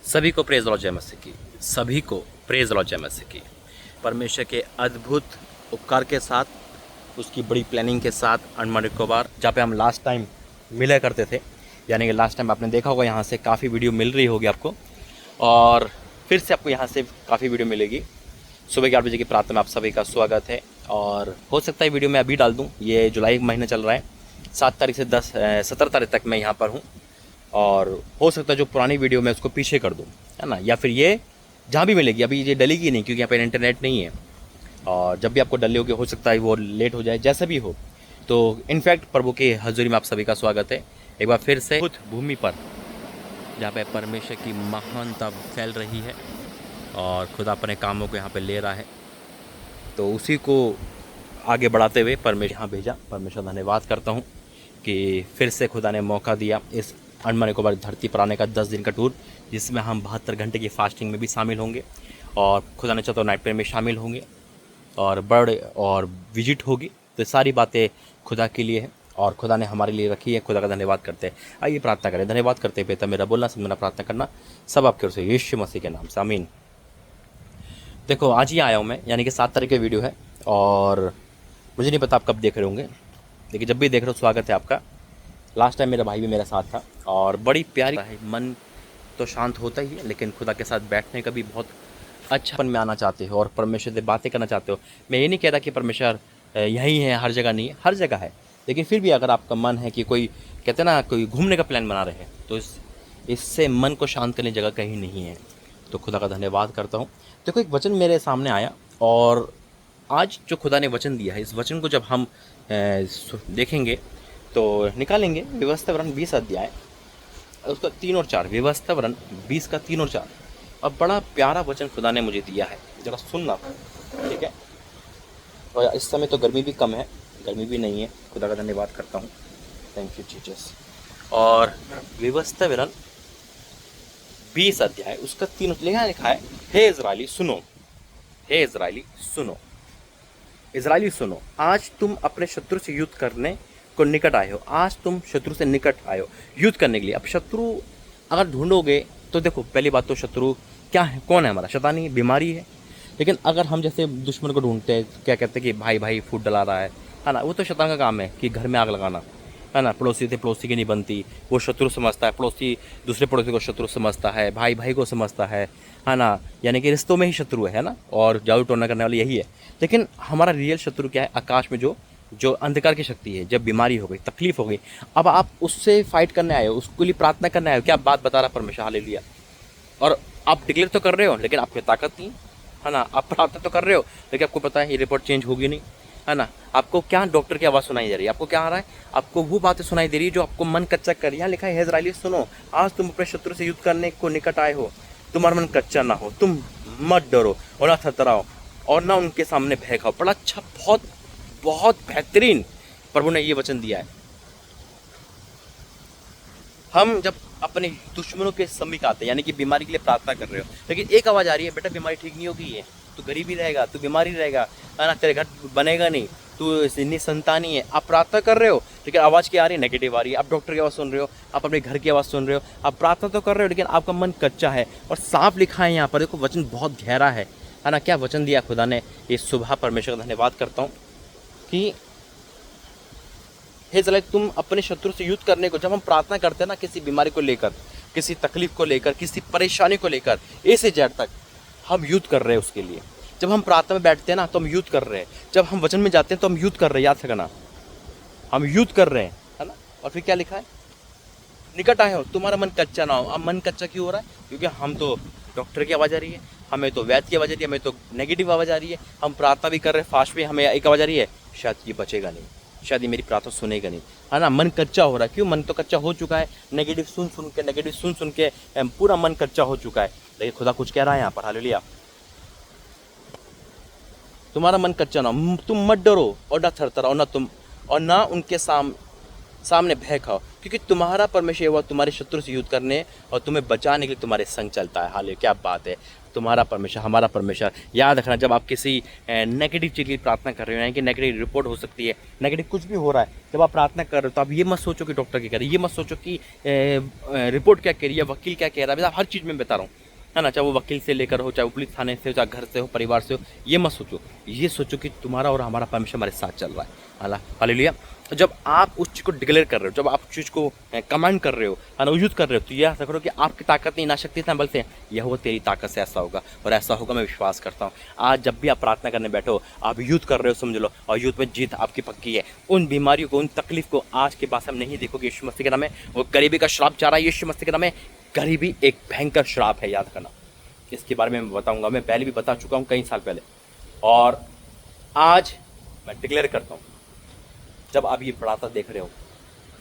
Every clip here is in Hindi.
सभी को प्रेज लॉर्ड जय मसीह की, सभी को प्रेज लॉर्ड जय मसीह की। परमेश्वर के अद्भुत उपकार के साथ, उसकी बड़ी प्लानिंग के साथ अंडमान निकोबार, जहाँ पे हम लास्ट टाइम मिला करते थे, यानी कि लास्ट टाइम आपने देखा होगा यहाँ से काफ़ी वीडियो मिल रही होगी आपको, और फिर से आपको यहाँ से काफ़ी वीडियो मिलेगी। सुबह 11 बजे की प्रार्थना में आप सभी का स्वागत है। और हो सकता है वीडियो मैं अभी डाल दूँ, ये जुलाई महीना चल रहा है, 7 तारीख से 17 तारीख तक मैं यहाँ पर हूँ, और हो सकता है जो पुरानी वीडियो मैं उसको पीछे कर दूँ, है ना, या फिर ये जहाँ भी मिलेगी, अभी ये डलेगी नहीं क्योंकि यहाँ पर इंटरनेट नहीं है, और जब भी आपको डले होगी हो सकता है वो लेट हो जाए, जैसा भी हो। तो इनफैक्ट प्रभु की हजूरी में आप सभी का स्वागत है एक बार फिर से, खुद भूमि पर जहाँ पे परमेश्वर की महानता फैल रही है और खुदा अपने कामों को यहाँ पे ले रहा है, तो उसी को आगे बढ़ाते हुए परमेश्वर यहाँ भेजा। परमेश्वर धन्यवाद करता हूँ कि फिर से खुदा ने मौका दिया इस अंडमान निकोबार धरती पर आने का 10 दिन का टूर, जिसमें हम 72 घंटे की फास्टिंग में भी शामिल होंगे, और खुदा ने चाहा तो नाइट प्रेयर में शामिल होंगे, और बर्ड और विजिट होगी। तो सारी बातें खुदा के लिए है और खुदा ने हमारे लिए रखी है। खुदा का धन्यवाद करते हैं। आइए प्रार्थना करें। धन्यवाद करते हैं पिता, मेरा बोलना समझना प्रार्थना करना सब आपके ओर से यीशु मसीह के नाम से, आमीन। देखो आज ही आया हूँ मैं, यानी कि 7 तारीख की वीडियो है, और मुझे नहीं पता आप कब देख रहे होंगे, लेकिन जब भी देख रहे हो स्वागत है आपका। लास्ट टाइम मेरा भाई भी मेरे साथ था और बड़ी प्यारी है। मन तो शांत होता ही है, लेकिन खुदा के साथ बैठने का भी बहुत अच्छापन में आना चाहते हो और परमेश्वर से बातें करना चाहते हो। मैं ये नहीं कह रहा कि परमेश्वर यहीं है, हर जगह नहीं है, हर जगह है, लेकिन फिर भी अगर आपका मन है कि कोई कहते हैं ना, कोई घूमने का प्लान बना रहे हैं, तो इससे मन को शांत करने की जगह कहीं नहीं है। तो खुदा का धन्यवाद करता हूँ। देखो एक वचन मेरे सामने आया, और आज जो खुदा ने वचन दिया है, इस वचन को जब हम देखेंगे तो निकालेंगे। व्यवस्था वरन 20 अध्याय, उसका 3 और 4, व्यवस्था वरन 20 का 3 और 4। अब बड़ा प्यारा वचन खुदा ने मुझे दिया है, जरा सुनना, ठीक है। और इस समय तो गर्मी भी कम है, गर्मी भी नहीं है। खुदा का धन्यवाद करता हूँ, थैंक यू जीसस। और व्यवस्था वरन 20 अध्याय, उसका 3 लिखा है, हे इज़राइली सुनो, हे इज़राइली सुनो, इज़राइली सुनो, आज तुम अपने शत्रु से युद्ध करने को निकट आए हो। आज तुम शत्रु से निकट आए हो युद्ध करने के लिए। अब शत्रु अगर ढूंढोगे तो देखो, पहली बात तो शत्रु क्या है, कौन है हमारा? शैतानी, बीमारी है। लेकिन अगर हम जैसे दुश्मन को ढूंढते हैं, क्या कहते हैं कि भाई भाई फूट डला रहा है ना, वो तो शैतान का काम है कि घर में आग लगाना, है ना। पड़ोसी से पड़ोसी की नहीं बनती, वो शत्रु समझता है। पड़ोसी दूसरे पड़ोसी को शत्रु समझता है, भाई भाई को समझता है ना, यानी कि रिश्तों में ही शत्रु है ना, और जादू टोना करने वाले यही है। लेकिन हमारा रियल शत्रु क्या है? आकाश में जो अंधकार की शक्ति है। जब बीमारी हो गई, तकलीफ हो गई, अब आप उससे फाइट करने आए हो, उसके लिए प्रार्थना करने आए हो। क्या बात बता रहा परमेश्वर, हालेलुया। और आप डिक्लेयर तो कर रहे हो, लेकिन आप में ताकत नहीं, है ना। आप प्रार्थना तो कर रहे हो, लेकिन आपको पता है ये रिपोर्ट चेंज होगी नहीं, है ना। आपको क्या डॉक्टर की आवाज़ सुनाई दे रही है? आपको क्या आ रहा है? आपको वो बातें सुनाई दे रही है जो आपको मन कच्चा कर रही है। यहाँ लिखा है, इज़राइली सुनो, आज तुम अपने शत्रु से युद्ध करने को निकट आए हो, तुम्हारा मन कच्चा ना हो, तुम मत डरो और ना थरथराओ और ना उनके सामने भय खाओ। बड़ा अच्छा, बहुत बहुत बेहतरीन प्रभु ने ये वचन दिया है। हम जब अपने दुश्मनों के समीप आते हैं, यानी कि बीमारी के लिए प्रार्थना कर रहे हो, लेकिन एक आवाज़ आ रही है, बेटा बीमारी ठीक नहीं होगी, है तू गरीब ही रहेगा, तू बीमारी रहेगा, है ना, तेरे घर बनेगा नहीं, तू निसंतानी है। आप प्रार्थना कर रहे हो, लेकिन आवाज़ क्या आ रही है? नेगेटिव आ रही है। आप डॉक्टर की आवाज़ सुन रहे हो, आप अपने घर की आवाज़ सुन रहे हो, आप प्रार्थना तो कर रहे हो, लेकिन आपका मन कच्चा है। और साफ लिखा है यहाँ पर, देखो वचन बहुत गहरा है ना। क्या वचन दिया खुदा ने इस सुबह? परमेश्वर का धन्यवाद करता हूँ कि हे इज़राइल, तुम अपने शत्रु से युद्ध करने को, जब हम प्रार्थना करते हैं ना, किसी बीमारी को लेकर, किसी तकलीफ को लेकर, किसी परेशानी को लेकर, ए से जेड तक हम युद्ध कर रहे हैं उसके लिए। जब हम प्रार्थना में बैठते हैं ना, तो हम युद्ध कर रहे हैं। जब हम वचन में जाते हैं तो हम युद्ध कर रहे हैं, याद रखना, हम युद्ध कर रहे हैं, है ना। और फिर क्या लिखा है? निकट आए हो, तुम्हारा मन कच्चा ना हो। अब मन कच्चा क्यों हो रहा है? क्योंकि हम तो डॉक्टर की आवाज़ आ रही है, हमें तो वैद्य की आवाज़ आ रही है, हमें तो नेगेटिव आवाज़ आ रही है। हम प्रार्थना भी कर रहे हैं, फास्ट भी, हमें एक आवाज़ आ रही है, शायद ये बचेगा नहीं, शायद ये मेरी प्रार्थना सुनेगा नहीं, है ना। मन कच्चा हो रहा है। क्यों? मन तो कच्चा हो चुका है, नेगेटिव सुन सुन के पूरा मन कच्चा हो चुका है। लेकिन खुदा कुछ कह रहा है यहाँ पर, हालेलुया। तुम्हारा मन कच्चा ना हो, तुम मत डरो और ना थरथराओ, और ना उनके सामने भय खाओ, क्योंकि तुम्हारा परमेश्वर हुआ तुम्हारे शत्रु से युद्ध करने और तुम्हें बचाने के लिए तुम्हारे संग चलता है। हालेलुया, क्या बात है। तुम्हारा परमेश्वर, हमारा परमेश्वर। याद रखना, जब आप किसी नेगेटिव चीज़ की प्रार्थना कर रहे हो, यानी कि नेगेटिव रिपोर्ट हो सकती है, नेगेटिव कुछ भी हो रहा है, जब आप प्रार्थना कर रहे हो तो आप ये मत सोचो कि डॉक्टर क्या कह रहे हैं, ये मत सोचो कि रिपोर्ट क्या कह रही है, वकील क्या कह रहा है। हर चीज़ में बता रहा हूँ, है ना, चाहे वो वकील से लेकर हो, चाहे वो पुलिस थाने से हो, चाहे घर से हो, परिवार से हो, ये मत सोचो। ये सोचो कि तुम्हारा और हमारा परमेश्वर हमारे साथ चल रहा है। हालेलुया। जब आप उस चीज़ को डिक्लेयर कर रहे हो, जब आप उस चीज़ को कमांड कर रहे हो, अनुयुद्ध कर रहे हो, तो यह याद रखो कि आपकी ताकत नहीं, ना शक्ति ना बल से, यह वो तेरी ताकत से ऐसा होगा और ऐसा होगा, मैं विश्वास करता हूँ। आज जब भी आप प्रार्थना करने बैठो, आप युद्ध कर रहे हो समझ लो, और युद्ध में जीत आपकी पक्की है। उन बीमारियों को, उन तकलीफ को आज के बाद हम नहीं देखोगे यीशु मसीह के नाम में। वो गरीबी का श्राप जा रहा है यीशु मसीह के नाम में। गरीबी एक भयंकर श्राप है, याद करना। इसके बारे में मैं बताऊंगा, मैं पहले भी बता चुका हूँ कई साल पहले, और आज मैं डिक्लेयर करता हूँ, जब आप ये प्रार्थना देख रहे हो,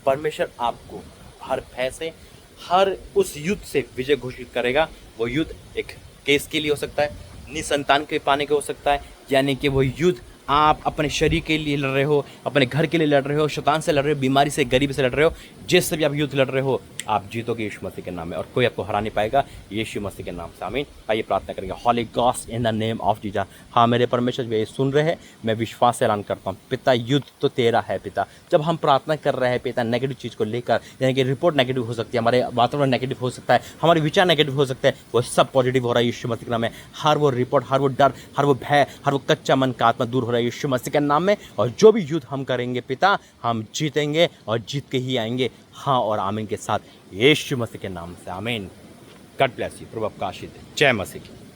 परमेश्वर आपको हर भय से, हर उस युद्ध से विजय घोषित करेगा। वो युद्ध एक केस के लिए हो सकता है, निसंतान के पाने के हो सकता है, यानी कि वो युद्ध आप अपने शरीर के लिए लड़ रहे हो, अपने घर के लिए लड़ रहे हो, शैतान से लड़ रहे हो, बीमारी से, गरीबी से लड़ रहे हो, जिससे भी आप युद्ध लड़ रहे हो, आप जीतोगे यीशु मसीह के नाम में, और कोई आपको हरा नहीं पाएगा यीशु मसीह के नाम से। आमीन। आइए प्रार्थना करेंगे। Holy Ghost in the name of Jesus. हाँ मेरे परमेश्वर, वे सुन रहे हैं, मैं विश्वास से ऐलान करता हूँ, पिता युद्ध तो तेरा है पिता। जब हम प्रार्थना कर रहे हैं पिता नेगेटिव चीज़ को लेकर, यानी कि रिपोर्ट नेगेटिव हो सकती है, हमारे वातावरण नेगेटिव हो सकता है, हमारे विचार नेगेटिव हो सकते हैं, वो सब पॉजिटिव हो रहा है यीशु मसीह के नाम में। हर वो रिपोर्ट, हर वो डर, हर वो भय, हर वो कच्चा मन का आत्मा दूर हो रहा है यीशु मसीह के नाम में। और जो भी युद्ध हम करेंगे पिता, हम जीतेंगे और जीत के ही आएंगे। हाँ और आमीन के साथ यीशु मसीह के नाम से, आमीन। God bless you. प्रभु आपका आशीष दे। जय मसीह की।